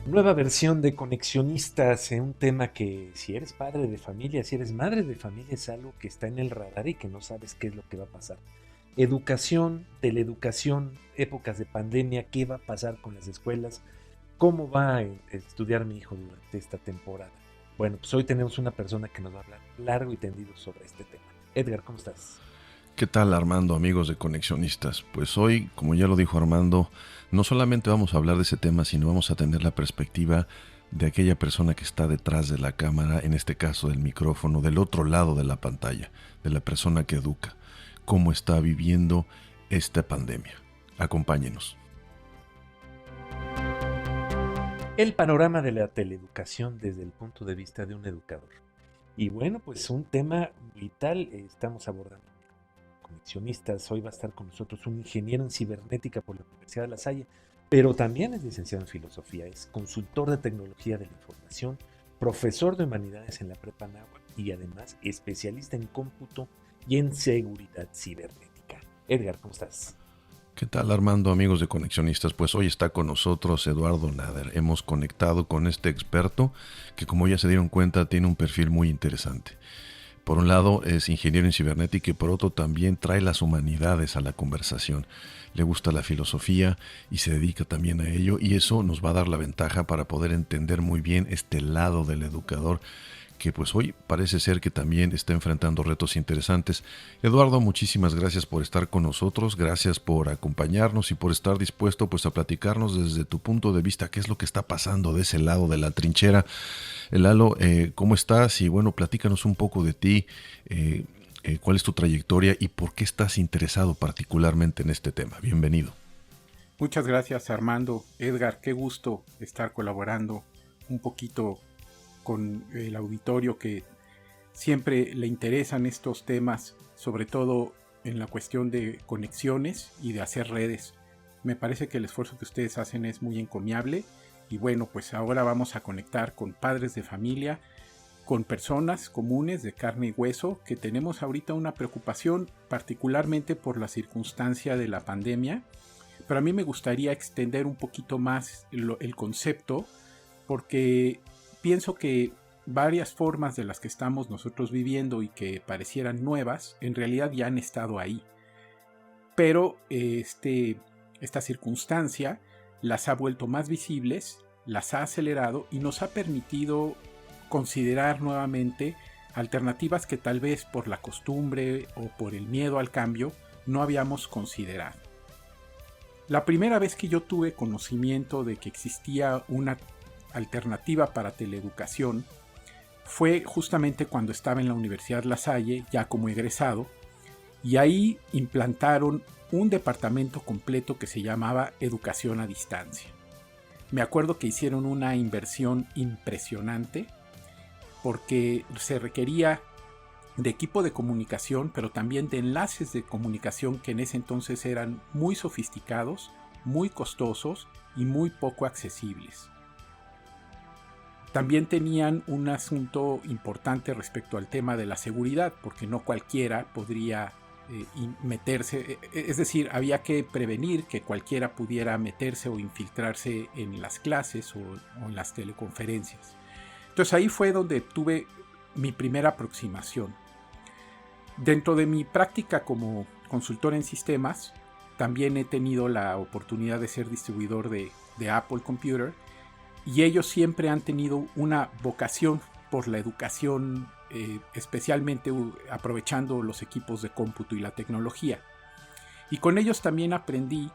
Nueva versión de Conexionistas, un tema que si eres padre de familia, si eres madre de familia, es algo que está en el radar y que no sabes qué es lo que va a pasar. Educación, teleeducación, épocas de pandemia, qué va a pasar con las escuelas, cómo va a estudiar mi hijo durante esta temporada. Bueno, pues hoy tenemos una persona que nos va a hablar largo y tendido sobre este tema. Edgar, ¿cómo estás? ¿Qué tal, Armando, amigos de Conexionistas? Pues hoy, como ya lo dijo Armando, no solamente vamos a hablar de ese tema, sino vamos a tener la perspectiva de aquella persona que está detrás de la cámara, en este caso del micrófono, del otro lado de la pantalla, de la persona que educa, cómo está viviendo esta pandemia. Acompáñenos. El panorama de la teleeducación desde el punto de vista de un educador. Y bueno, pues un tema vital estamos abordando. Conexionistas, hoy va a estar con nosotros un ingeniero en cibernética por la Universidad de La Salle, pero también es licenciado en filosofía, es consultor de tecnología de la información, profesor de humanidades en la Prepa Náhuatl y además especialista en cómputo y en seguridad cibernética. Edgar, ¿cómo estás? ¿Qué tal, Armando, amigos de Conexionistas? Pues hoy está con nosotros Eduardo Nader. Hemos conectado con este experto que, como ya se dieron cuenta, tiene un perfil muy interesante. Por un lado es ingeniero en cibernética y por otro también trae las humanidades a la conversación. Le gusta la filosofía y se dedica también a ello, y eso nos va a dar la ventaja para poder entender muy bien este lado del educador que pues hoy parece ser que también está enfrentando retos interesantes. Eduardo, muchísimas gracias por estar con nosotros, gracias por acompañarnos y por estar dispuesto pues a platicarnos desde tu punto de vista qué es lo que está pasando de ese lado de la trinchera. Lalo, ¿cómo estás? Y bueno, platícanos un poco de ti, cuál es tu trayectoria y por qué estás interesado particularmente en este tema. Bienvenido. Muchas gracias, Armando. Edgar, qué gusto estar colaborando un poquito con el auditorio que siempre le interesan estos temas, sobre todo en la cuestión de conexiones y de hacer redes. Me parece que el esfuerzo que ustedes hacen es muy encomiable y bueno, pues ahora vamos a conectar con padres de familia, con personas comunes de carne y hueso que tenemos ahorita una preocupación particularmente por la circunstancia de la pandemia. Pero a mí me gustaría extender un poquito más el concepto porque pienso que varias formas de las que estamos nosotros viviendo y que parecieran nuevas, en realidad ya han estado ahí. Pero esta circunstancia las ha vuelto más visibles, las ha acelerado y nos ha permitido considerar nuevamente alternativas que tal vez por la costumbre o por el miedo al cambio no habíamos considerado. La primera vez que yo tuve conocimiento de que existía una alternativa para teleeducación fue justamente cuando estaba en la Universidad La Salle, ya como egresado, y ahí implantaron un departamento completo que se llamaba Educación a Distancia. Me acuerdo que hicieron una inversión impresionante porque se requería de equipo de comunicación, pero también de enlaces de comunicación que en ese entonces eran muy sofisticados, muy costosos y muy poco accesibles. También tenían un asunto importante respecto al tema de la seguridad, porque no cualquiera podría meterse, es decir, había que prevenir que cualquiera pudiera meterse o infiltrarse en las clases o en las teleconferencias. Entonces ahí fue donde tuve mi primera aproximación. Dentro de mi práctica como consultor en sistemas, también he tenido la oportunidad de ser distribuidor de Apple Computer y ellos siempre han tenido una vocación por la educación, especialmente aprovechando los equipos de cómputo y la tecnología. Y con ellos también aprendí,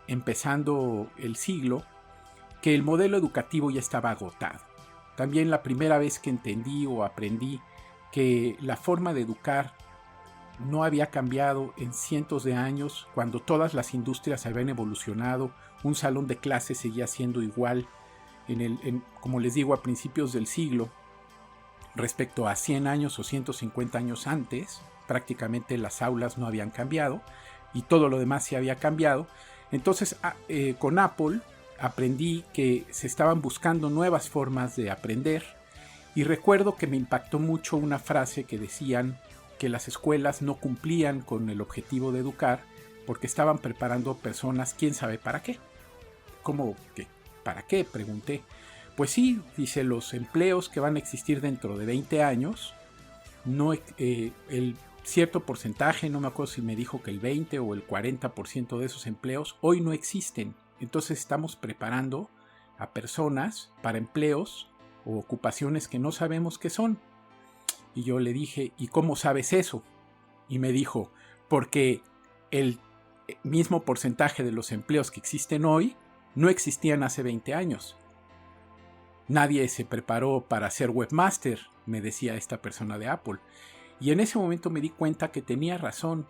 empezando el siglo, que el modelo educativo ya estaba agotado. También la primera vez que entendí o aprendí que la forma de educar no había cambiado en cientos de años, cuando todas las industrias habían evolucionado, un salón de clase seguía siendo igual, como les digo, a principios del siglo, respecto a 100 años o 150 años antes, prácticamente las aulas no habían cambiado y todo lo demás sí había cambiado. Entonces, con Apple aprendí que se estaban buscando nuevas formas de aprender y recuerdo que me impactó mucho una frase que decían que las escuelas no cumplían con el objetivo de educar porque estaban preparando personas quién sabe para qué. ¿Cómo qué? ¿Para qué?, pregunté. Pues sí, dice, los empleos que van a existir dentro de 20 años, no, el cierto porcentaje, no me acuerdo si me dijo que el 20 o el 40% de esos empleos hoy no existen. Entonces estamos preparando a personas para empleos o ocupaciones que no sabemos qué son. Y yo le dije, ¿y cómo sabes eso? Y me dijo, porque el mismo porcentaje de los empleos que existen hoy no existían hace 20 años. Nadie se preparó para ser webmaster, me decía esta persona de Apple. Y en ese momento me di cuenta que tenía razón,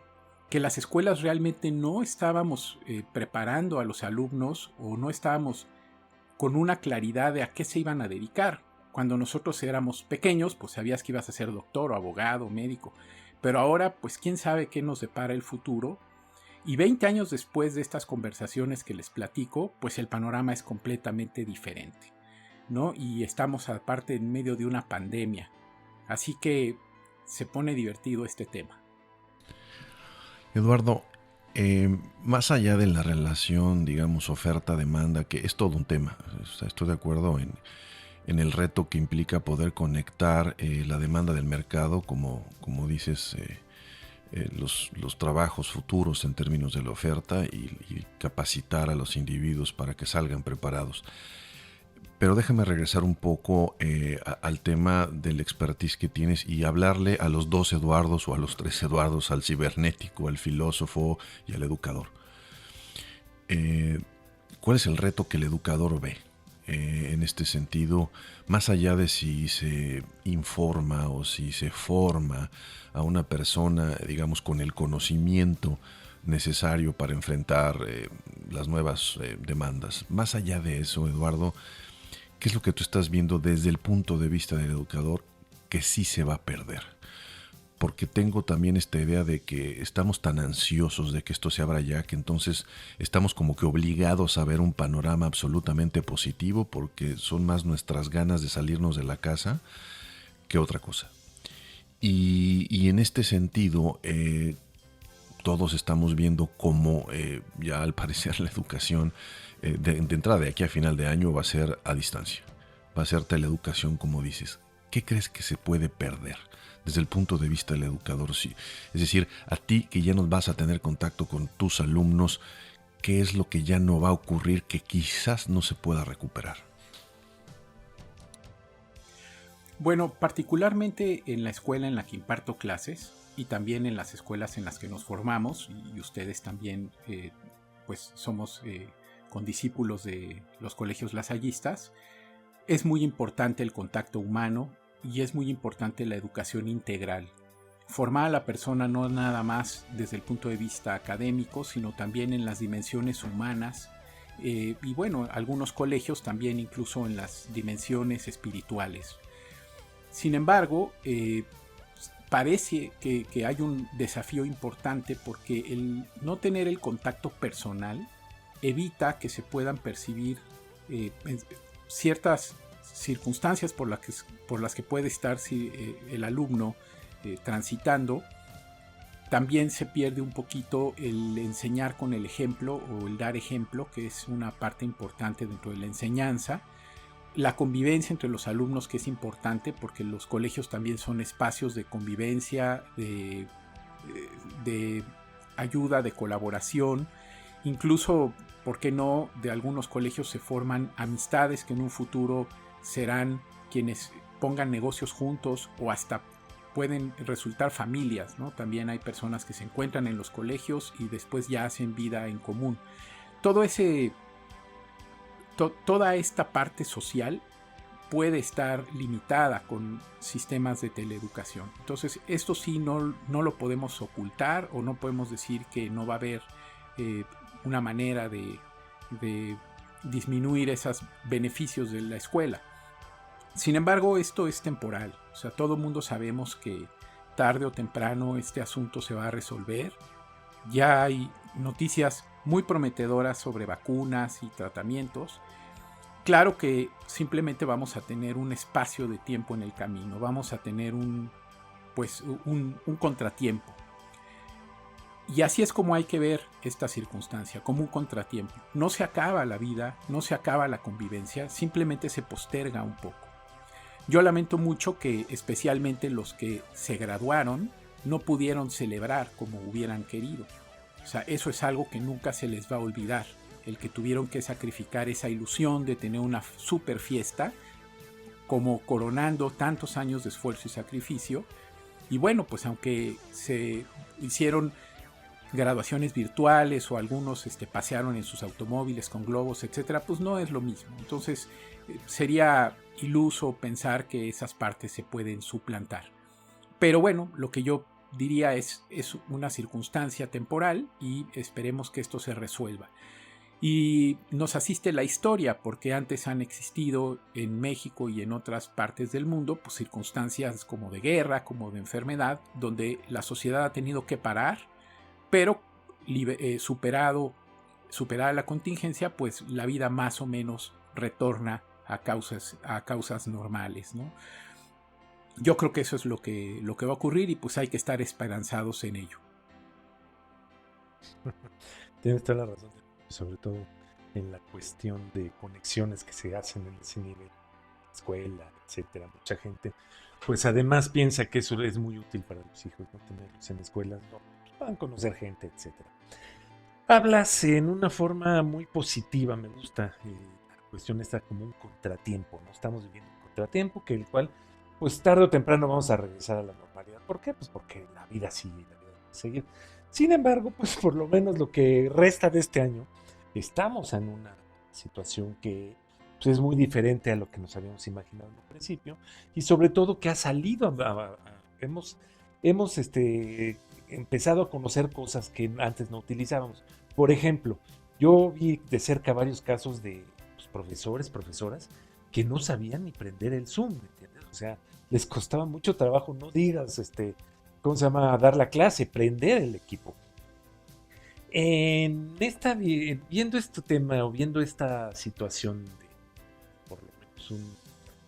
que las escuelas realmente no estábamos preparando a los alumnos o no estábamos con una claridad de a qué se iban a dedicar. Cuando nosotros éramos pequeños, pues sabías que ibas a ser doctor o abogado, médico. Pero ahora, pues quién sabe qué nos depara el futuro. Y 20 años después de estas conversaciones que les platico, pues el panorama es completamente diferente, ¿no? Y estamos aparte en medio de una pandemia. Así que se pone divertido este tema. Eduardo, más allá de la relación, digamos, oferta-demanda, que es todo un tema, o sea, estoy de acuerdo en el reto que implica poder conectar la demanda del mercado, como dices, los trabajos futuros en términos de la oferta y capacitar a los individuos para que salgan preparados. Pero déjame regresar un poco al tema del expertise que tienes y hablarle a los dos Eduardos o a los tres Eduardos, al cibernético, al filósofo y al educador. ¿Cuál es el reto que el educador ve en este sentido, más allá de si se informa o si se forma a una persona, digamos, con el conocimiento necesario para enfrentar las nuevas demandas? Más allá de eso, Eduardo, ¿qué es lo que tú estás viendo desde el punto de vista del educador que sí se va a perder? Porque tengo también esta idea de que estamos tan ansiosos de que esto se abra ya, que entonces estamos como que obligados a ver un panorama absolutamente positivo, porque son más nuestras ganas de salirnos de la casa que otra cosa. Y en este sentido, todos estamos viendo cómo ya al parecer la educación de entrada de aquí a final de año va a ser a distancia, va a ser teleeducación, como dices. ¿Qué crees que se puede perder desde el punto de vista del educador? Sí. Es decir, a ti que ya no vas a tener contacto con tus alumnos, ¿qué es lo que ya no va a ocurrir que quizás no se pueda recuperar? Bueno, particularmente en la escuela en la que imparto clases y también en las escuelas en las que nos formamos, y ustedes también pues somos condiscípulos de los colegios lasallistas, es muy importante el contacto humano y es muy importante la educación integral. Formar a la persona no nada más desde el punto de vista académico, sino también en las dimensiones humanas y bueno, algunos colegios también incluso en las dimensiones espirituales. Sin embargo, parece que hay un desafío importante porque el no tener el contacto personal evita que se puedan percibir ciertas circunstancias por las que puede estar el alumno transitando. También se pierde un poquito el enseñar con el ejemplo o el dar ejemplo, que es una parte importante dentro de la enseñanza. La convivencia entre los alumnos, que es importante porque los colegios también son espacios de convivencia, de ayuda, de colaboración. Incluso, ¿por qué no?, de algunos colegios se forman amistades que en un futuro serán quienes pongan negocios juntos o hasta pueden resultar familias, ¿no? También hay personas que se encuentran en los colegios y después ya hacen vida en común. Toda esta parte social puede estar limitada con sistemas de teleeducación. Entonces, esto sí no lo podemos ocultar o no podemos decir que no va a haber una manera de disminuir esos beneficios de la escuela. Sin embargo, esto es temporal. O sea, todo el mundo sabemos que tarde o temprano este asunto se va a resolver. Ya hay noticias muy prometedoras sobre vacunas y tratamientos. Claro que simplemente vamos a tener un espacio de tiempo en el camino. Vamos a tener un contratiempo. Y así es como hay que ver esta circunstancia, como un contratiempo. No se acaba la vida, no se acaba la convivencia, simplemente se posterga un poco. Yo lamento mucho que especialmente los que se graduaron no pudieron celebrar como hubieran querido. O sea, eso es algo que nunca se les va a olvidar. El que tuvieron que sacrificar esa ilusión de tener una super fiesta, como coronando tantos años de esfuerzo y sacrificio. Y bueno, pues aunque se hicieron graduaciones virtuales o algunos pasearon en sus automóviles con globos, etcétera, pues no es lo mismo. Entonces sería iluso pensar que esas partes se pueden suplantar. Pero bueno, lo que yo diría es una circunstancia temporal y esperemos que esto se resuelva. Y nos asiste la historia, porque antes han existido en México y en otras partes del mundo pues circunstancias como de guerra, como de enfermedad, donde la sociedad ha tenido que parar, pero superada la contingencia, pues la vida más o menos retorna a causas normales, ¿no? Yo creo que eso es lo que va a ocurrir y pues hay que estar esperanzados en ello. Tienes toda la razón, sobre todo en la cuestión de conexiones que se hacen en ese nivel, escuela, etcétera. Mucha gente, pues además piensa que eso es muy útil para los hijos, no tenerlos en escuelas, no, van a conocer gente, etcétera. Hablas en una forma muy positiva, me gusta. La cuestión está como un contratiempo, ¿no? Estamos viviendo un contratiempo que el cual, pues tarde o temprano vamos a regresar a la normalidad. ¿Por qué? Pues porque la vida sigue, la vida debe seguir. Sin embargo, pues por lo menos lo que resta de este año, estamos en una situación que pues, es muy diferente a lo que nos habíamos imaginado en un principio y sobre todo que ha salido, hemos empezado a conocer cosas que antes no utilizábamos. Por ejemplo, yo vi de cerca varios casos de pues, profesores, profesoras, que no sabían ni prender el Zoom, ¿me entiendes? O sea, les costaba mucho trabajo, no digas, ¿cómo se llama? Dar la clase, prender el equipo. Viendo este tema o viendo esta situación de por lo menos un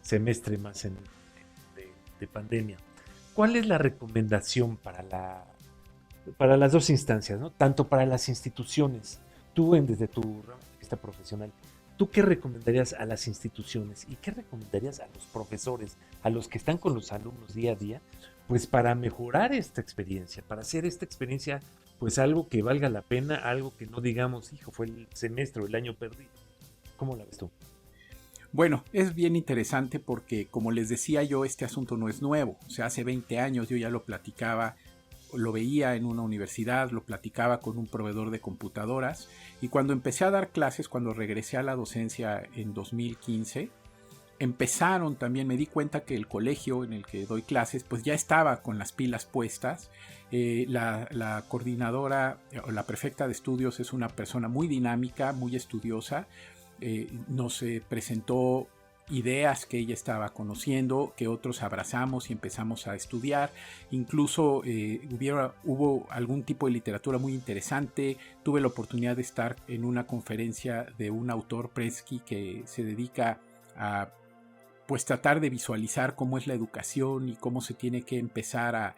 semestre más de pandemia, ¿cuál es la recomendación para las dos instancias, ¿no? Tanto para las instituciones, tú desde tu rama de vista profesional, ¿tú qué recomendarías a las instituciones y qué recomendarías a los profesores, a los que están con los alumnos día a día, pues para mejorar esta experiencia, para hacer esta experiencia pues algo que valga la pena, algo que no digamos, hijo, fue el semestre o el año perdido? ¿Cómo la ves tú? Bueno, es bien interesante porque, como les decía yo, este asunto no es nuevo. O sea, hace 20 años yo ya lo platicaba, lo veía en una universidad, lo platicaba con un proveedor de computadoras. Y cuando empecé a dar clases, cuando regresé a la docencia en 2015, empezaron también, me di cuenta que el colegio en el que doy clases, pues ya estaba con las pilas puestas. La coordinadora o la prefecta de estudios es una persona muy dinámica, muy estudiosa. Nos presentó ideas que ella estaba conociendo, que otros abrazamos y empezamos a estudiar. Incluso hubo algún tipo de literatura muy interesante. Tuve la oportunidad de estar en una conferencia de un autor, Prensky, que se dedica a pues tratar de visualizar cómo es la educación y cómo se tiene que empezar a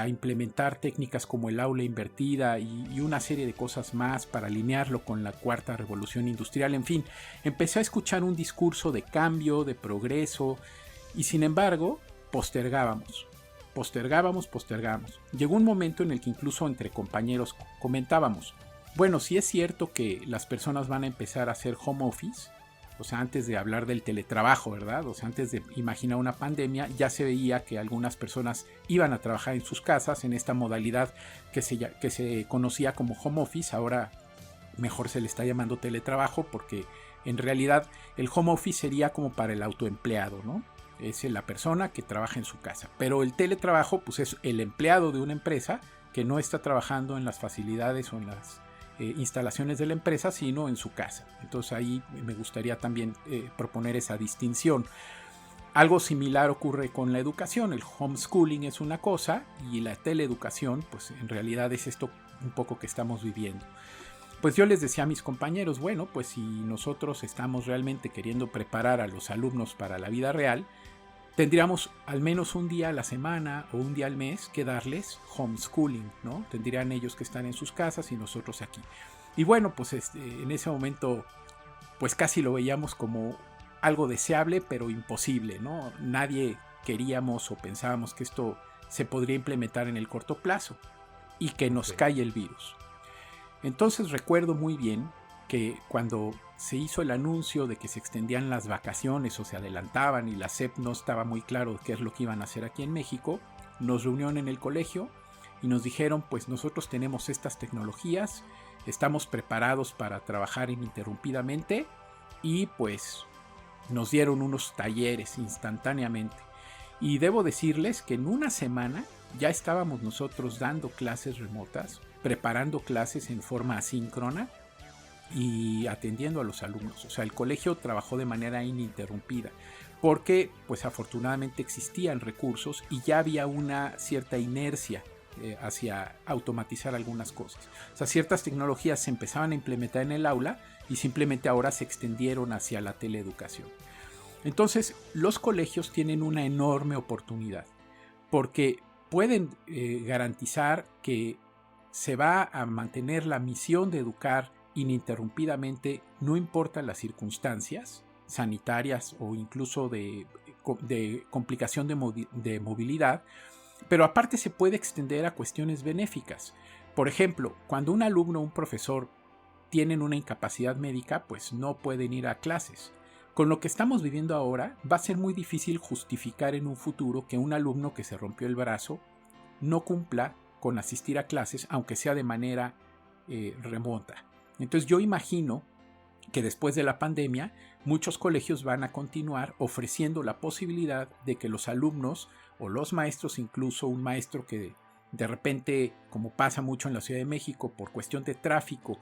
implementar técnicas como el aula invertida y una serie de cosas más para alinearlo con la cuarta revolución industrial. En fin, empecé a escuchar un discurso de cambio, de progreso, y sin embargo postergábamos. Llegó un momento en el que incluso entre compañeros comentábamos, bueno, sí es cierto que las personas van a empezar a hacer home office. O sea, antes de hablar del teletrabajo, ¿verdad? O sea, antes de imaginar una pandemia, ya se veía que algunas personas iban a trabajar en sus casas en esta modalidad que se conocía como home office. Ahora mejor se le está llamando teletrabajo porque en realidad el home office sería como para el autoempleado, ¿no? Es la persona que trabaja en su casa. Pero el teletrabajo, pues es el empleado de una empresa que no está trabajando en las facilidades o en las instalaciones de la empresa, sino en su casa. Entonces ahí me gustaría también proponer esa distinción. Algo similar ocurre con la educación. El homeschooling es una cosa y la teleeducación, pues en realidad es esto un poco que estamos viviendo. Pues yo les decía a mis compañeros, bueno, pues si nosotros estamos realmente queriendo preparar a los alumnos para la vida real, tendríamos al menos un día a la semana o un día al mes que darles homeschooling, ¿no? Tendrían ellos que estar en sus casas y nosotros aquí. Y bueno, pues en ese momento, pues casi lo veíamos como algo deseable, pero imposible, ¿no? Nadie queríamos o pensábamos que esto se podría implementar en el corto plazo y que nos cae el virus. Entonces recuerdo muy bien que cuando se hizo el anuncio de que se extendían las vacaciones o se adelantaban y la SEP no estaba muy claro qué es lo que iban a hacer aquí en México, nos reunieron en el colegio y nos dijeron, pues nosotros tenemos estas tecnologías, estamos preparados para trabajar ininterrumpidamente y pues nos dieron unos talleres instantáneamente. Y debo decirles que en una semana ya estábamos nosotros dando clases remotas, preparando clases en forma asíncrona y atendiendo a los alumnos. O sea, el colegio trabajó de manera ininterrumpida porque pues afortunadamente existían recursos y ya había una cierta inercia hacia automatizar algunas cosas. O sea, ciertas tecnologías se empezaban a implementar en el aula y simplemente ahora se extendieron hacia la teleeducación. Entonces, los colegios tienen una enorme oportunidad porque pueden garantizar que se va a mantener la misión de educar ininterrumpidamente, no importa las circunstancias sanitarias o incluso de complicación de movilidad, pero aparte se puede extender a cuestiones benéficas. Por ejemplo, cuando un alumno o un profesor tienen una incapacidad médica, pues no pueden ir a clases. Con lo que estamos viviendo ahora, va a ser muy difícil justificar en un futuro que un alumno que se rompió el brazo no cumpla con asistir a clases, aunque sea de manera remota. Entonces yo imagino que después de la pandemia, muchos colegios van a continuar ofreciendo la posibilidad de que los alumnos o los maestros, incluso un maestro que de repente, como pasa mucho en la Ciudad de México, por cuestión de tráfico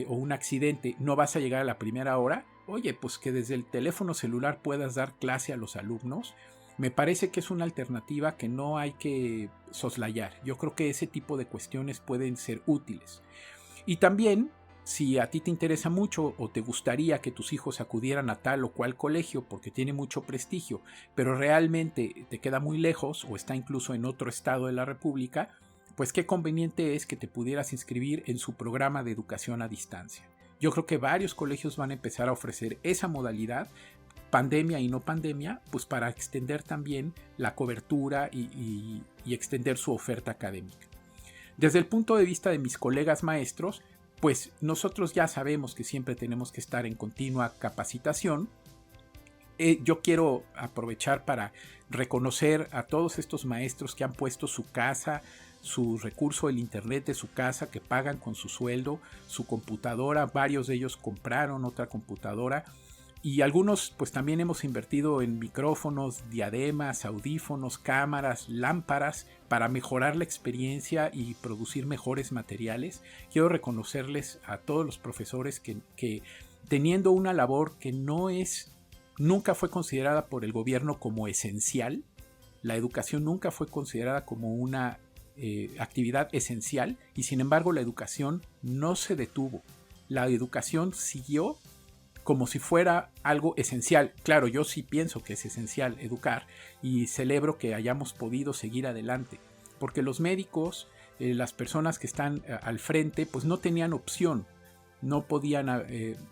o un accidente, no vas a llegar a la primera hora, oye, pues que desde el teléfono celular puedas dar clase a los alumnos, me parece que es una alternativa que no hay que soslayar. Yo creo que ese tipo de cuestiones pueden ser útiles. Y también, si a ti te interesa mucho o te gustaría que tus hijos acudieran a tal o cual colegio porque tiene mucho prestigio, pero realmente te queda muy lejos o está incluso en otro estado de la República, pues qué conveniente es que te pudieras inscribir en su programa de educación a distancia. Yo creo que varios colegios van a empezar a ofrecer esa modalidad, pandemia y no pandemia, pues para extender también la cobertura y extender su oferta académica. Desde el punto de vista de mis colegas maestros, pues nosotros ya sabemos que siempre tenemos que estar en continua capacitación. Yo quiero aprovechar para reconocer a todos estos maestros que han puesto su casa, su recurso, el internet de su casa, que pagan con su sueldo, su computadora. Varios de ellos compraron otra computadora y algunos pues también hemos invertido en micrófonos, diademas, audífonos, cámaras, lámparas para mejorar la experiencia y producir mejores materiales. Quiero reconocerles a todos los profesores que teniendo una labor que nunca fue considerada por el gobierno como esencial, la educación nunca fue considerada como una actividad esencial y sin embargo la educación no se detuvo. La educación siguió como si fuera algo esencial. Claro, yo sí pienso que es esencial educar y celebro que hayamos podido seguir adelante, porque los médicos, las personas que están al frente, pues no tenían opción, no podían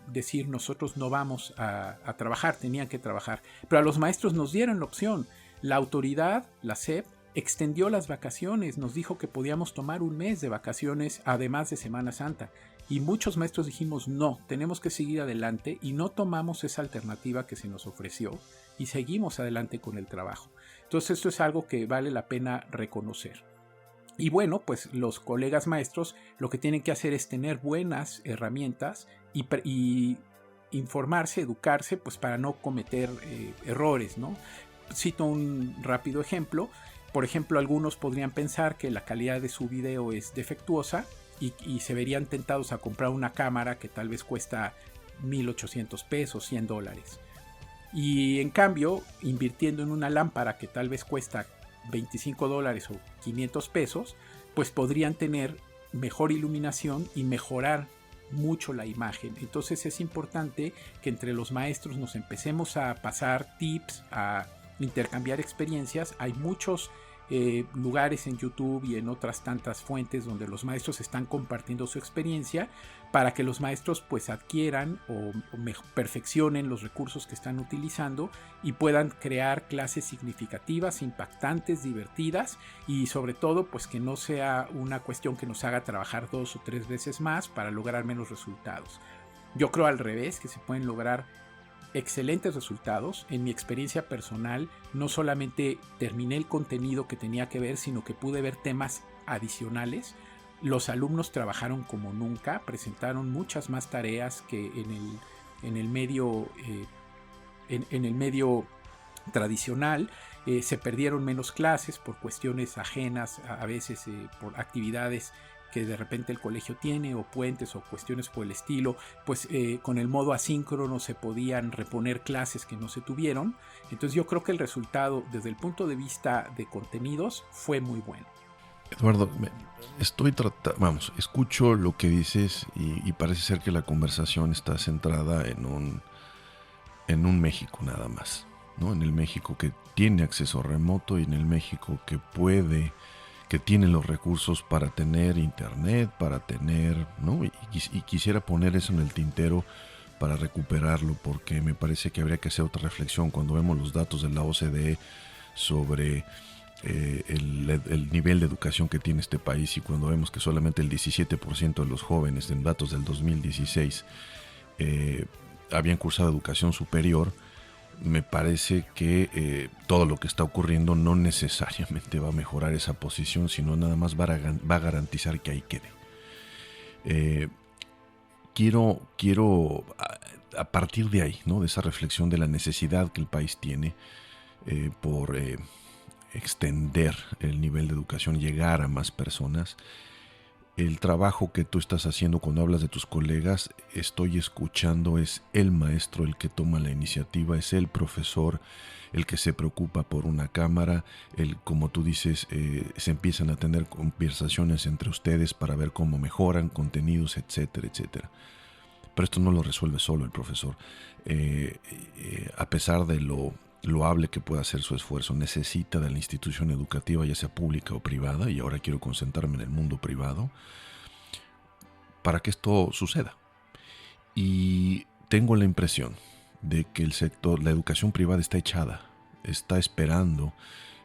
decir nosotros no vamos a trabajar, tenían que trabajar, pero a los maestros nos dieron la opción. La autoridad, la SEP, extendió las vacaciones, nos dijo que podíamos tomar un mes de vacaciones además de Semana Santa. Y muchos maestros dijimos no, tenemos que seguir adelante y no tomamos esa alternativa que se nos ofreció y seguimos adelante con el trabajo. Entonces esto es algo que vale la pena reconocer. Y bueno, pues los colegas maestros lo que tienen que hacer es tener buenas herramientas y informarse, educarse, pues para no cometer errores, ¿no? Cito un rápido ejemplo. Por ejemplo, algunos podrían pensar que la calidad de su video es defectuosa y se verían tentados a comprar una cámara que tal vez cuesta $1,800, $100. Y en cambio, invirtiendo en una lámpara que tal vez cuesta $25 o $500, pues podrían tener mejor iluminación y mejorar mucho la imagen. Entonces es importante que entre los maestros nos empecemos a pasar tips, a intercambiar experiencias. Hay muchos lugares en YouTube y en otras tantas fuentes donde los maestros están compartiendo su experiencia para que los maestros pues adquieran o perfeccionen los recursos que están utilizando y puedan crear clases significativas, impactantes, divertidas y sobre todo pues que no sea una cuestión que nos haga trabajar 2 o 3 veces más para lograr menos resultados. Yo creo al revés, que se pueden lograr excelentes resultados. En mi experiencia personal, no solamente terminé el contenido que tenía que ver, sino que pude ver temas adicionales. Los alumnos trabajaron como nunca, presentaron muchas más tareas que en el medio tradicional. Se perdieron menos clases por cuestiones ajenas, a veces por actividades que de repente el colegio tiene, o puentes o cuestiones por el estilo. Pues con el modo asíncrono se podían reponer clases que no se tuvieron. Entonces yo creo que el resultado desde el punto de vista de contenidos fue muy bueno. Eduardo, escucho lo que dices y parece ser que la conversación está centrada en un México nada más, ¿no? En el México que tiene acceso remoto y en el México que tiene los recursos para tener internet, para tener, ¿no? Y quisiera poner eso en el tintero para recuperarlo, porque me parece que habría que hacer otra reflexión cuando vemos los datos de la OCDE sobre el nivel de educación que tiene este país, y cuando vemos que solamente el 17% de los jóvenes en datos del 2016 habían cursado educación superior. Me parece que todo lo que está ocurriendo no necesariamente va a mejorar esa posición, sino nada más va a garantizar que ahí quede. Quiero a partir de ahí, ¿no? De esa reflexión de la necesidad que el país tiene por extender el nivel de educación, llegar a más personas. El trabajo que tú estás haciendo cuando hablas de tus colegas, estoy escuchando, es el maestro el que toma la iniciativa, es el profesor el que se preocupa por una cámara, como tú dices, se empiezan a tener conversaciones entre ustedes para ver cómo mejoran contenidos, etcétera, etcétera. Pero esto no lo resuelve solo el profesor. A pesar de lo loable que pueda ser su esfuerzo, necesita de la institución educativa, ya sea pública o privada, y ahora quiero concentrarme en el mundo privado, para que esto suceda. Y tengo la impresión de que el sector, la educación privada está echada, está esperando,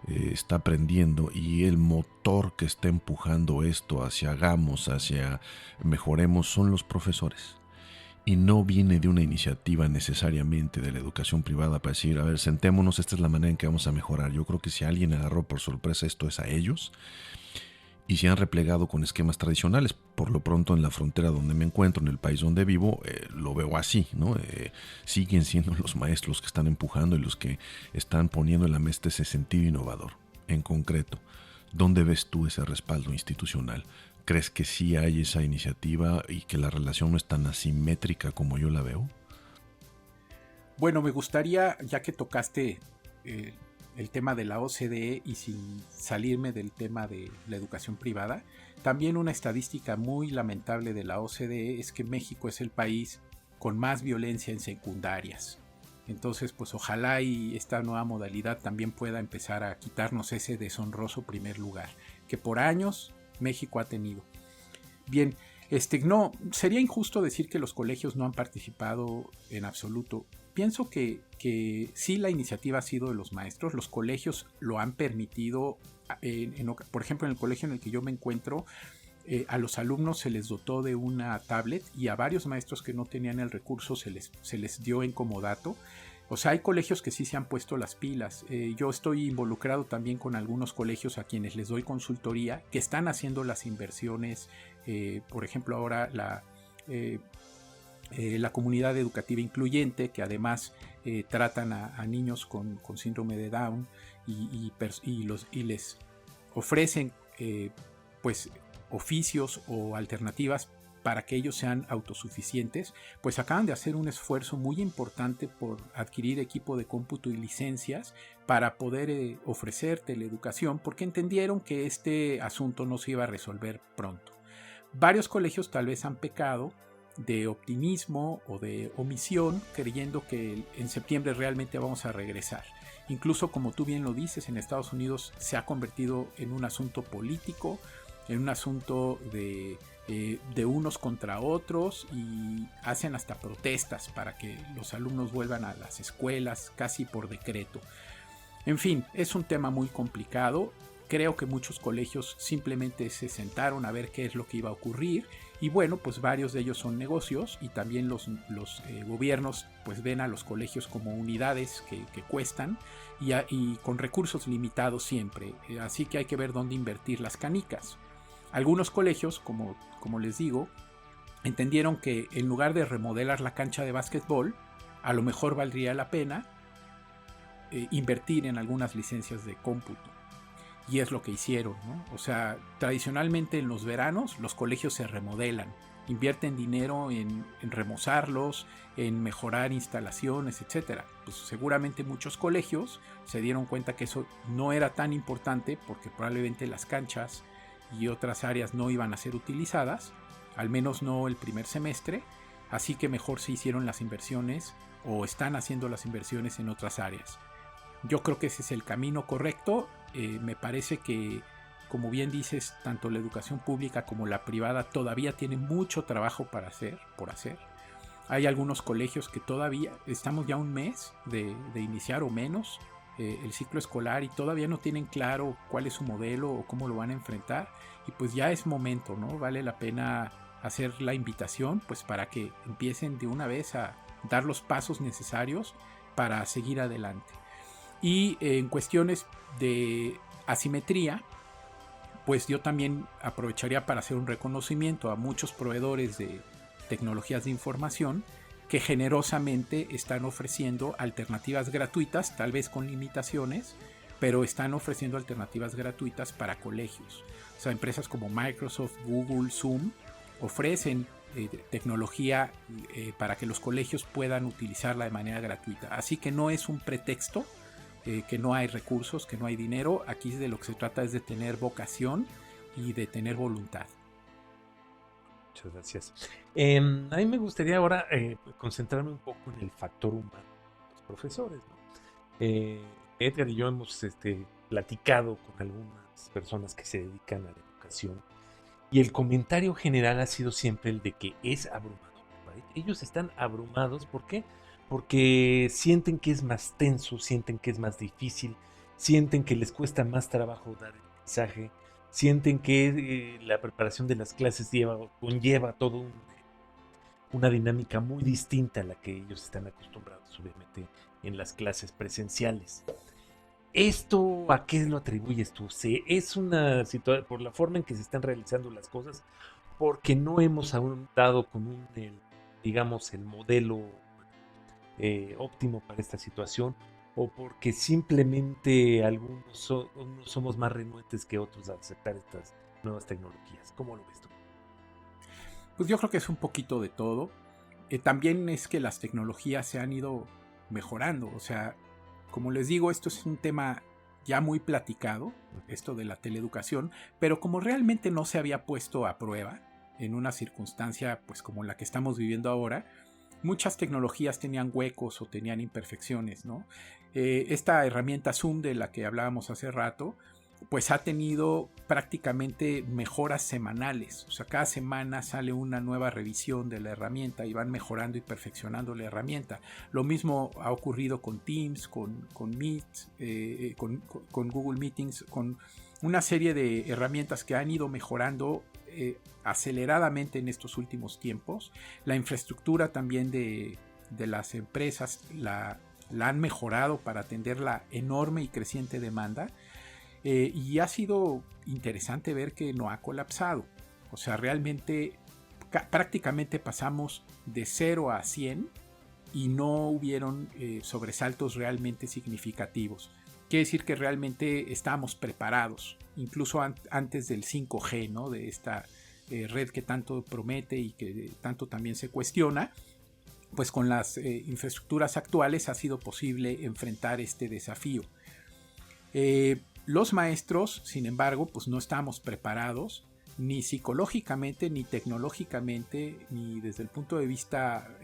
está aprendiendo, y el motor que está empujando esto hacia mejoremos, son los profesores. Y no viene de una iniciativa necesariamente de la educación privada para decir, a ver, sentémonos, esta es la manera en que vamos a mejorar. Yo creo que si alguien agarró por sorpresa esto es a ellos, y se han replegado con esquemas tradicionales. Por lo pronto, en la frontera donde me encuentro, en el país donde vivo, lo veo así, ¿no? Siguen siendo los maestros que están empujando y los que están poniendo en la mesa ese sentido innovador. En concreto, ¿dónde ves tú ese respaldo institucional? ¿Crees que sí hay esa iniciativa y que la relación no es tan asimétrica como yo la veo? Bueno, me gustaría, ya que tocaste el tema de la OCDE y sin salirme del tema de la educación privada, también una estadística muy lamentable de la OCDE es que México es el país con más violencia en secundarias. Entonces, pues ojalá y esta nueva modalidad también pueda empezar a quitarnos ese deshonroso primer lugar que por años México ha tenido. Bien, no, sería injusto decir que los colegios no han participado en absoluto. Pienso que sí, la iniciativa ha sido de los maestros. Los colegios lo han permitido. Por ejemplo, en el colegio en el que yo me encuentro, a los alumnos se les dotó de una tablet, y a varios maestros que no tenían el recurso se les dio en comodato. O sea, hay colegios que sí se han puesto las pilas. Yo estoy involucrado también con algunos colegios a quienes les doy consultoría, que están haciendo las inversiones. Por ejemplo, ahora la comunidad educativa incluyente, que además tratan a niños con síndrome de Down y les ofrecen pues oficios o alternativas para que ellos sean autosuficientes, pues acaban de hacer un esfuerzo muy importante por adquirir equipo de cómputo y licencias para poder ofrecer teleeducación, porque entendieron que este asunto no se iba a resolver pronto. Varios colegios tal vez han pecado de optimismo o de omisión, creyendo que en septiembre realmente vamos a regresar. Incluso, como tú bien lo dices, en Estados Unidos se ha convertido en un asunto político, en un asunto de unos contra otros, y hacen hasta protestas para que los alumnos vuelvan a las escuelas casi por decreto. En fin, es un tema muy complicado. Creo que muchos colegios simplemente se sentaron a ver qué es lo que iba a ocurrir, y bueno, pues varios de ellos son negocios, y también los gobiernos pues ven a los colegios como unidades que cuestan y con recursos limitados siempre, así que hay que ver dónde invertir las canicas. Algunos colegios, como les digo, entendieron que en lugar de remodelar la cancha de básquetbol, a lo mejor valdría la pena invertir en algunas licencias de cómputo. Y es lo que hicieron, ¿no? O sea, tradicionalmente en los veranos los colegios se remodelan, invierten dinero en remozarlos, en mejorar instalaciones, etc. Pues seguramente muchos colegios se dieron cuenta que eso no era tan importante, porque probablemente las canchas y otras áreas no iban a ser utilizadas, al menos no el primer semestre, así que mejor se hicieron las inversiones, o están haciendo las inversiones en otras áreas. Yo creo que ese es el camino correcto. Me parece que, como bien dices, tanto la educación pública como la privada todavía tienen mucho trabajo por hacer. Hay algunos colegios que todavía, estamos ya un mes de iniciar o menos el ciclo escolar, y todavía no tienen claro cuál es su modelo o cómo lo van a enfrentar, y pues ya es momento, ¿no? Vale la pena hacer la invitación pues para que empiecen de una vez a dar los pasos necesarios para seguir adelante. Y en cuestiones de asimetría, pues yo también aprovecharía para hacer un reconocimiento a muchos proveedores de tecnologías de información que generosamente están ofreciendo alternativas gratuitas, tal vez con limitaciones, pero están ofreciendo alternativas gratuitas para colegios. O sea, empresas como Microsoft, Google, Zoom ofrecen tecnología para que los colegios puedan utilizarla de manera gratuita. Así que no es un pretexto que no hay recursos, que no hay dinero. Aquí de lo que se trata es de tener vocación y de tener voluntad. Muchas gracias. A mí me gustaría ahora concentrarme un poco en el factor humano, los profesores, ¿no? Edgar y yo hemos platicado con algunas personas que se dedican a la educación, y el comentario general ha sido siempre el de que es abrumador. ¿Right? Ellos están abrumados, ¿por qué? Porque sienten que es más tenso, sienten que es más difícil, sienten que les cuesta más trabajo dar el mensaje, sienten que la preparación de las clases conlleva todo una dinámica muy distinta a la que ellos están acostumbrados, obviamente, en las clases presenciales. ¿Esto a qué lo atribuyes tú? ¿Es una situación por la forma en que se están realizando las cosas? Porque no hemos aún dado con digamos, el modelo óptimo para esta situación, o porque simplemente algunos somos más renuentes que otros a aceptar estas nuevas tecnologías. ¿Cómo lo ves tú? Pues yo creo que es un poquito de todo. También es que las tecnologías se han ido mejorando. O sea, como les digo, esto es un tema ya muy platicado, esto de la teleeducación, pero como realmente no se había puesto a prueba en una circunstancia pues como la que estamos viviendo ahora, muchas tecnologías tenían huecos o tenían imperfecciones, ¿no? Esta herramienta Zoom de la que hablábamos hace rato, pues ha tenido prácticamente mejoras semanales. O sea, cada semana sale una nueva revisión de la herramienta y van mejorando y perfeccionando la herramienta. Lo mismo ha ocurrido con Teams, con Meet, con Google Meetings, con una serie de herramientas que han ido mejorando aceleradamente en estos últimos tiempos. La infraestructura también de las empresas la han mejorado para atender la enorme y creciente demanda. Y ha sido interesante ver que no ha colapsado. O sea, realmente prácticamente pasamos de 0 a 100 y no hubieron sobresaltos realmente significativos. Quiere decir que realmente estábamos preparados, incluso antes del 5G, ¿no? De esta red que tanto promete y que tanto también se cuestiona. Pues con las infraestructuras actuales ha sido posible enfrentar este desafío. Los maestros, sin embargo, pues no estábamos preparados. ni psicológicamente, ni tecnológicamente, ni desde el punto de vista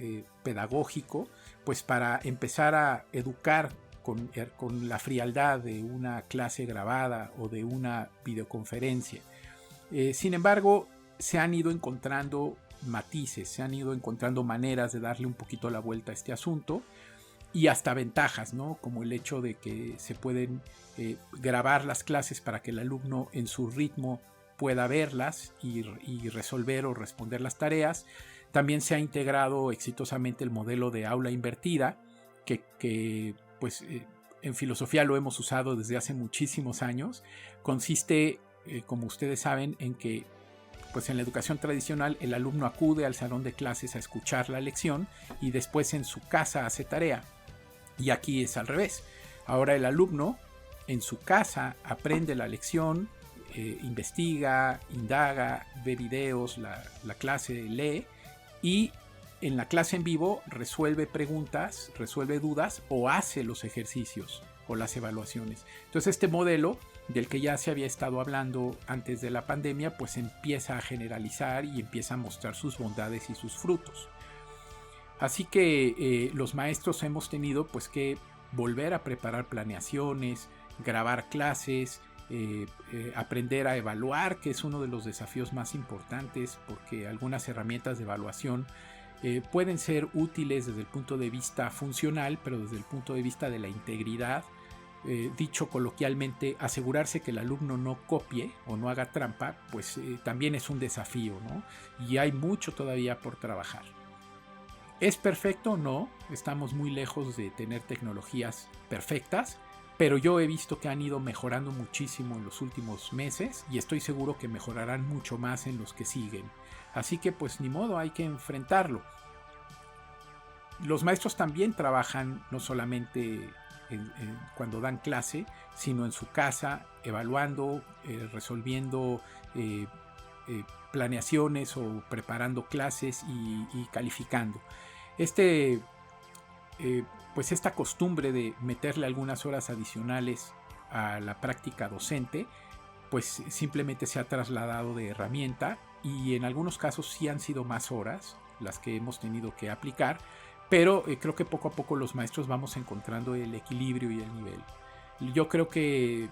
pedagógico, pues para empezar a educar con la frialdad de una clase grabada o de una videoconferencia. Sin embargo, se han ido encontrando matices, se han ido encontrando maneras de darle un poquito la vuelta a este asunto y hasta ventajas, ¿no? Como el hecho de que se pueden grabar las clases para que el alumno en su ritmo pueda verlas y resolver o responder las tareas. También se ha integrado exitosamente el modelo de aula invertida, que pues en filosofía lo hemos usado desde hace muchísimos años. Consiste, como ustedes saben, en que pues en la educación tradicional el alumno acude al salón de clases a escuchar la lección y después en su casa hace tarea. Y aquí es al revés. Ahora el alumno en su casa aprende la lección, investiga, indaga, ve videos, la clase lee y en la clase en vivo resuelve preguntas, resuelve dudas o hace los ejercicios o las evaluaciones. Entonces este modelo del que ya se había estado hablando antes de la pandemia pues empieza a generalizar y empieza a mostrar sus bondades y sus frutos. Así que los maestros hemos tenido pues que volver a preparar planeaciones, grabar clases, aprender a evaluar, que es uno de los desafíos más importantes porque algunas herramientas de evaluación pueden ser útiles desde el punto de vista funcional, pero desde el punto de vista de la integridad, dicho coloquialmente, asegurarse que el alumno no copie o no haga trampa, pues también es un desafío, ¿no? Y hay mucho todavía por trabajar. ¿Es perfecto? No, estamos muy lejos de tener tecnologías perfectas, pero yo he visto que han ido mejorando muchísimo en los últimos meses y estoy seguro que mejorarán mucho más en los que siguen. Así que pues ni modo, hay que enfrentarlo. Los maestros también trabajan no solamente cuando dan clase, sino en su casa, evaluando, resolviendo planeaciones o preparando clases y calificando. Pues esta costumbre de meterle algunas horas adicionales a la práctica docente, pues simplemente se ha trasladado de herramienta y en algunos casos sí han sido más horas las que hemos tenido que aplicar, pero creo que poco a poco los maestros vamos encontrando el equilibrio y el nivel. Yo creo que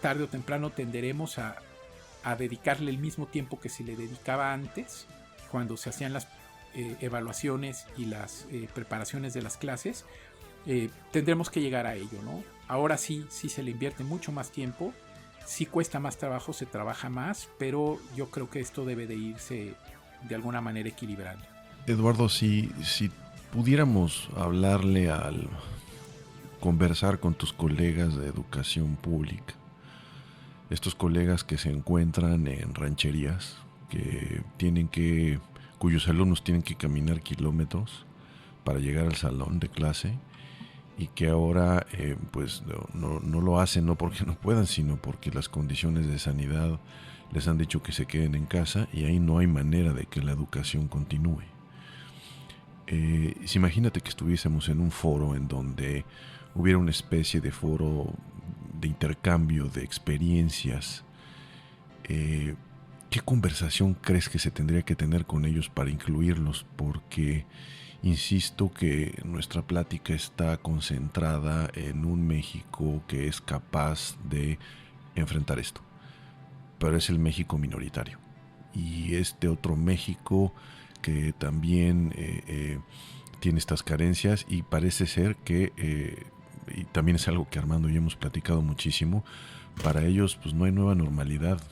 tarde o temprano tenderemos a dedicarle el mismo tiempo que se le dedicaba antes, cuando se hacían las evaluaciones y las preparaciones de las clases. Tendremos que llegar a ello, ¿no? Ahora sí se le invierte mucho más tiempo, sí cuesta más trabajo, se trabaja más, pero yo creo que esto debe de irse de alguna manera equilibrando. Eduardo, si pudiéramos hablarle al conversar con tus colegas de educación pública, estos colegas que se encuentran en rancherías, cuyos alumnos tienen que caminar kilómetros para llegar al salón de clase y que ahora pues no lo hacen no porque no puedan, sino porque las condiciones de sanidad les han dicho que se queden en casa y ahí no hay manera de que la educación continúe. Imagínate que estuviésemos en un foro en donde hubiera una especie de foro de intercambio de experiencias. ¿Qué conversación crees que se tendría que tener con ellos para incluirlos? Porque insisto que nuestra plática está concentrada en un México que es capaz de enfrentar esto, pero es el México minoritario. Y este otro México que también tiene estas carencias y parece ser que, y también es algo que Armando y yo hemos platicado muchísimo, para ellos pues no hay nueva normalidad.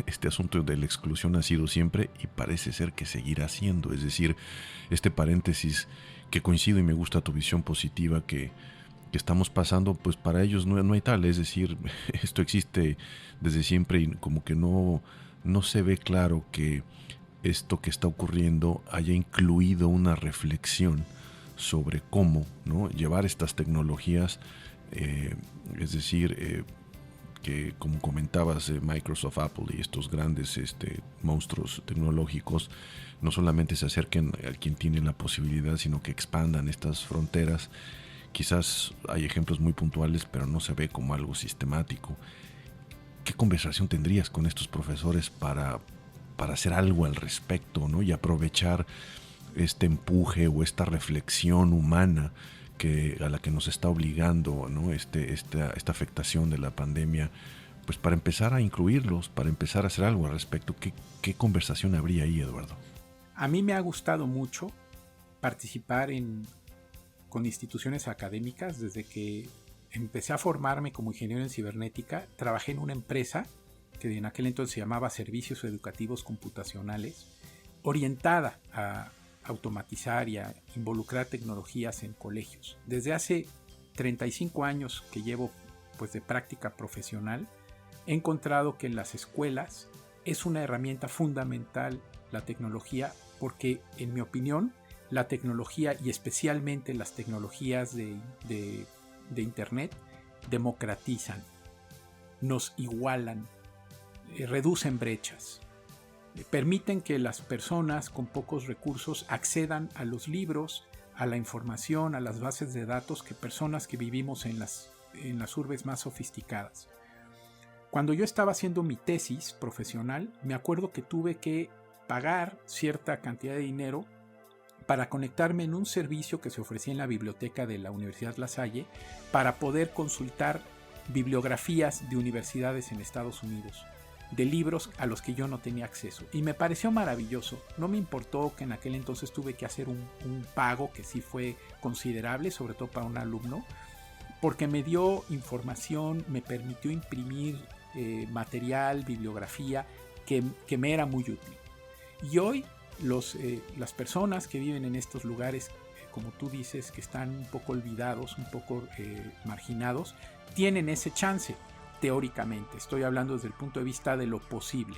Este asunto de la exclusión ha sido siempre y parece ser que seguirá siendo. Es decir, este paréntesis que coincido y me gusta tu visión positiva que estamos pasando, pues para ellos no hay tal. Es decir, esto existe desde siempre y como que no se ve claro que esto que está ocurriendo haya incluido una reflexión sobre cómo, ¿no?, llevar estas tecnologías, es decir, que como comentabas, Microsoft, Apple y estos grandes monstruos tecnológicos no solamente se acerquen a quien tiene la posibilidad, sino que expandan estas fronteras. Quizás hay ejemplos muy puntuales, pero no se ve como algo sistemático. ¿Qué conversación tendrías con estos profesores para para hacer algo al respecto, ¿no? Y aprovechar este empuje o esta reflexión humana a la que nos está obligando, ¿no? Esta afectación de la pandemia, pues para empezar a incluirlos, para empezar a hacer algo al respecto. ¿Qué conversación habría ahí, Eduardo? A mí me ha gustado mucho participar con instituciones académicas. Desde que empecé a formarme como ingeniero en cibernética, trabajé en una empresa que en aquel entonces se llamaba Servicios Educativos Computacionales, orientada a automatizar y a involucrar tecnologías en colegios. Desde hace 35 años que llevo pues de práctica profesional, he encontrado que en las escuelas es una herramienta fundamental la tecnología, porque en mi opinión la tecnología, y especialmente las tecnologías de Internet, democratizan, nos igualan, reducen brechas, permiten que las personas con pocos recursos accedan a los libros, a la información, a las bases de datos que personas que vivimos en las urbes más sofisticadas. Cuando yo estaba haciendo mi tesis profesional, me acuerdo que tuve que pagar cierta cantidad de dinero para conectarme en un servicio que se ofrecía en la biblioteca de la Universidad La Salle para poder consultar bibliografías de universidades en Estados Unidos, de libros a los que yo no tenía acceso. Y me pareció maravilloso. No me importó que en aquel entonces tuve que hacer un pago que sí fue considerable, sobre todo para un alumno, porque me dio información, me permitió imprimir material, bibliografía que me era muy útil. Y hoy las personas que viven en estos lugares, como tú dices, que están un poco olvidados, un poco marginados, tienen ese chance, teóricamente. Estoy hablando desde el punto de vista de lo posible.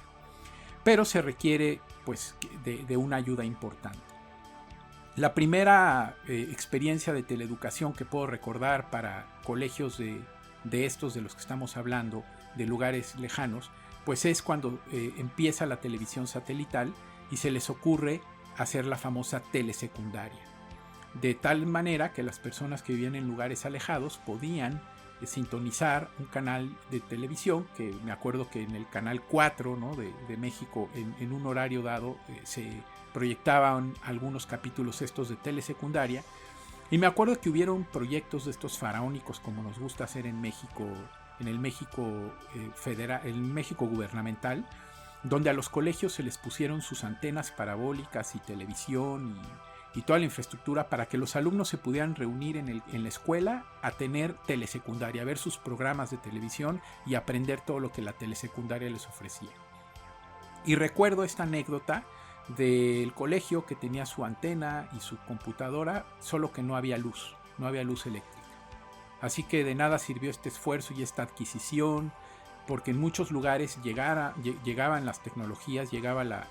Pero se requiere pues de una ayuda importante. La primera experiencia de teleeducación que puedo recordar para colegios de estos de los que estamos hablando, de lugares lejanos, pues es cuando empieza la televisión satelital y se les ocurre hacer la famosa telesecundaria. De tal manera que las personas que vivían en lugares alejados podían sintonizar un canal de televisión, que me acuerdo que en el canal 4, ¿no? de México, en un horario dado, se proyectaban algunos capítulos estos de telesecundaria. Y me acuerdo que hubieron proyectos de estos faraónicos, como nos gusta hacer en México, en el México federal, en el México gubernamental, donde a los colegios se les pusieron sus antenas parabólicas y televisión y toda la infraestructura para que los alumnos se pudieran reunir en la escuela a tener telesecundaria, a ver sus programas de televisión y aprender todo lo que la telesecundaria les ofrecía. Y recuerdo esta anécdota del colegio que tenía su antena y su computadora, solo que no había luz eléctrica. Así que de nada sirvió este esfuerzo y esta adquisición, porque en muchos lugares llegaban las tecnologías, llegaba la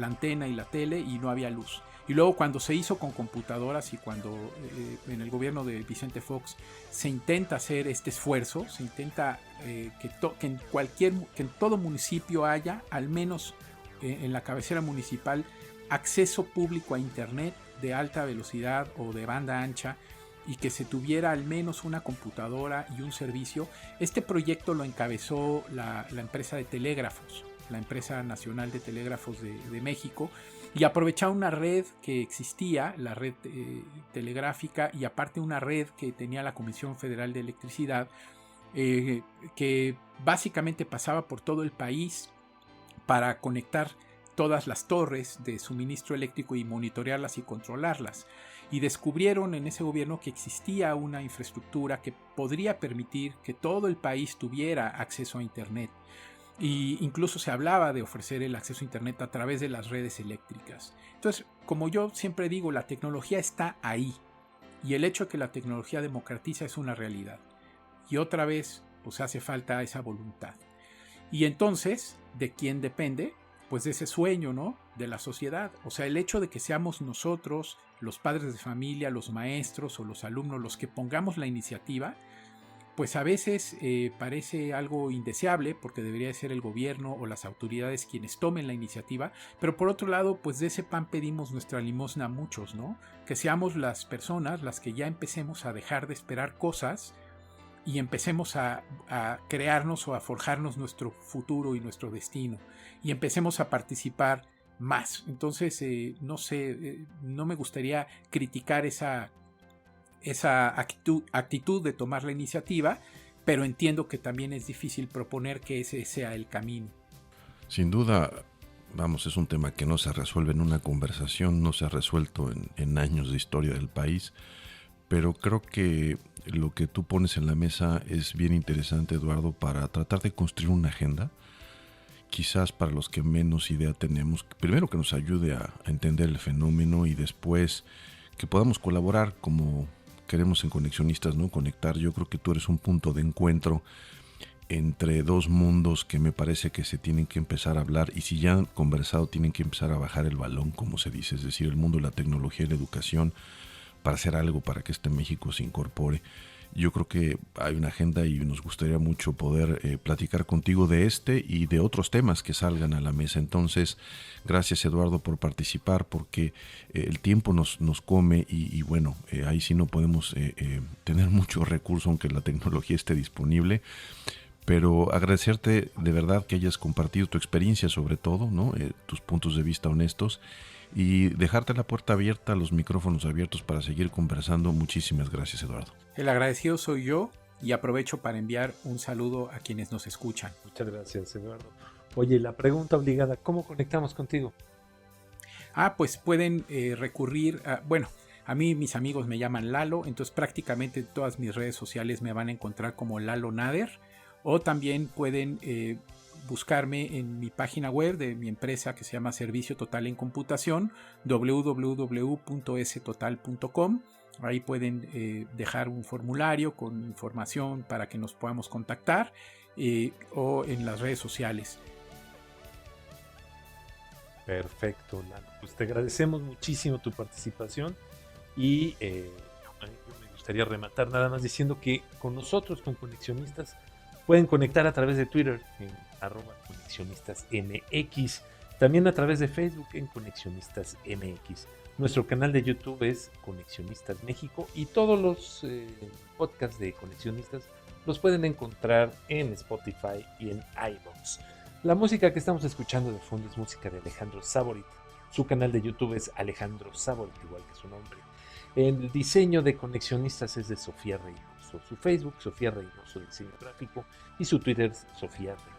antena y la tele y no había luz. Y luego cuando se hizo con computadoras y cuando en el gobierno de Vicente Fox se intenta hacer este esfuerzo, se intenta que en todo municipio haya, al menos en la cabecera municipal, acceso público a internet de alta velocidad o de banda ancha, y que se tuviera al menos una computadora y un servicio. Este proyecto lo encabezó la empresa de telégrafos, la empresa nacional de telégrafos de México, y aprovechaba una red que existía, la red telegráfica, y aparte una red que tenía la Comisión Federal de Electricidad, que básicamente pasaba por todo el país para conectar todas las torres de suministro eléctrico y monitorearlas y controlarlas. Y descubrieron en ese gobierno que existía una infraestructura que podría permitir que todo el país tuviera acceso a internet. Y incluso se hablaba de ofrecer el acceso a internet a través de las redes eléctricas. Entonces, como yo siempre digo, la tecnología está ahí. Y el hecho de que la tecnología democratiza es una realidad. Y otra vez, pues hace falta esa voluntad. Y entonces, ¿de quién depende? Pues de ese sueño, ¿no? De la sociedad. O sea, el hecho de que seamos nosotros, los padres de familia, los maestros o los alumnos, los que pongamos la iniciativa, pues a veces parece algo indeseable, porque debería ser el gobierno o las autoridades quienes tomen la iniciativa, pero por otro lado, pues de ese pan pedimos nuestra limosna a muchos, ¿no? Que seamos las personas las que ya empecemos a dejar de esperar cosas y empecemos a crearnos o a forjarnos nuestro futuro y nuestro destino, y empecemos a participar más. Entonces, no sé, no me gustaría criticar esa actitud de tomar la iniciativa, pero entiendo que también es difícil proponer que ese sea el camino. Sin duda, vamos, es un tema que no se resuelve en una conversación, no se ha resuelto en años de historia del país, pero creo que lo que tú pones en la mesa es bien interesante, Eduardo, para tratar de construir una agenda, quizás para los que menos idea tenemos, primero que nos ayude a entender el fenómeno y después que podamos colaborar como queremos en Conexionistas, ¿no? Conectar. Yo creo que tú eres un punto de encuentro entre dos mundos que me parece que se tienen que empezar a hablar, y si ya han conversado tienen que empezar a bajar el balón, como se dice, es decir, el mundo de la tecnología y la educación, para hacer algo para que México se incorpore. Yo creo que hay una agenda y nos gustaría mucho poder platicar contigo de este y de otros temas que salgan a la mesa. Entonces, gracias, Eduardo, por participar, porque el tiempo nos come y bueno, ahí sí no podemos tener mucho recurso, aunque la tecnología esté disponible. Pero agradecerte de verdad que hayas compartido tu experiencia, sobre todo, ¿no? Tus puntos de vista honestos, y dejarte la puerta abierta, los micrófonos abiertos para seguir conversando. Muchísimas gracias, Eduardo. El agradecido soy yo, y aprovecho para enviar un saludo a quienes nos escuchan. Muchas gracias, Eduardo. Oye, la pregunta obligada, ¿cómo conectamos contigo? Pues pueden recurrir a mí mis amigos me llaman Lalo, entonces prácticamente todas mis redes sociales me van a encontrar como Lalo Nader, o también pueden buscarme en mi página web de mi empresa que se llama Servicio Total en Computación, www.stotal.com. Ahí pueden dejar un formulario con información para que nos podamos contactar, o en las redes sociales. Perfecto, Lalo. Pues te agradecemos muchísimo tu participación y me gustaría rematar nada más diciendo que con nosotros, con Conexionistas, pueden conectar a través de Twitter en @conexionistasmx, también a través de Facebook en Conexionistas MX. Nuestro canal de YouTube es Conexionistas México, y todos los podcasts de Conexionistas los pueden encontrar en Spotify y en iVoox. La música que estamos escuchando de fondo es música de Alejandro Saborit. Su canal de YouTube es Alejandro Saborit, igual que su nombre. El diseño de Conexionistas es de Sofía Reynoso. Su Facebook, Sofía Reynoso Diseño Gráfico, y su Twitter, Sofía Reynoso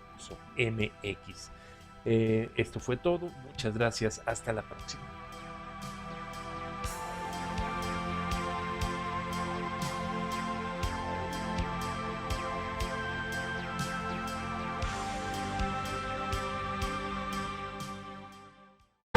MX. Esto fue todo. Muchas gracias. Hasta la próxima.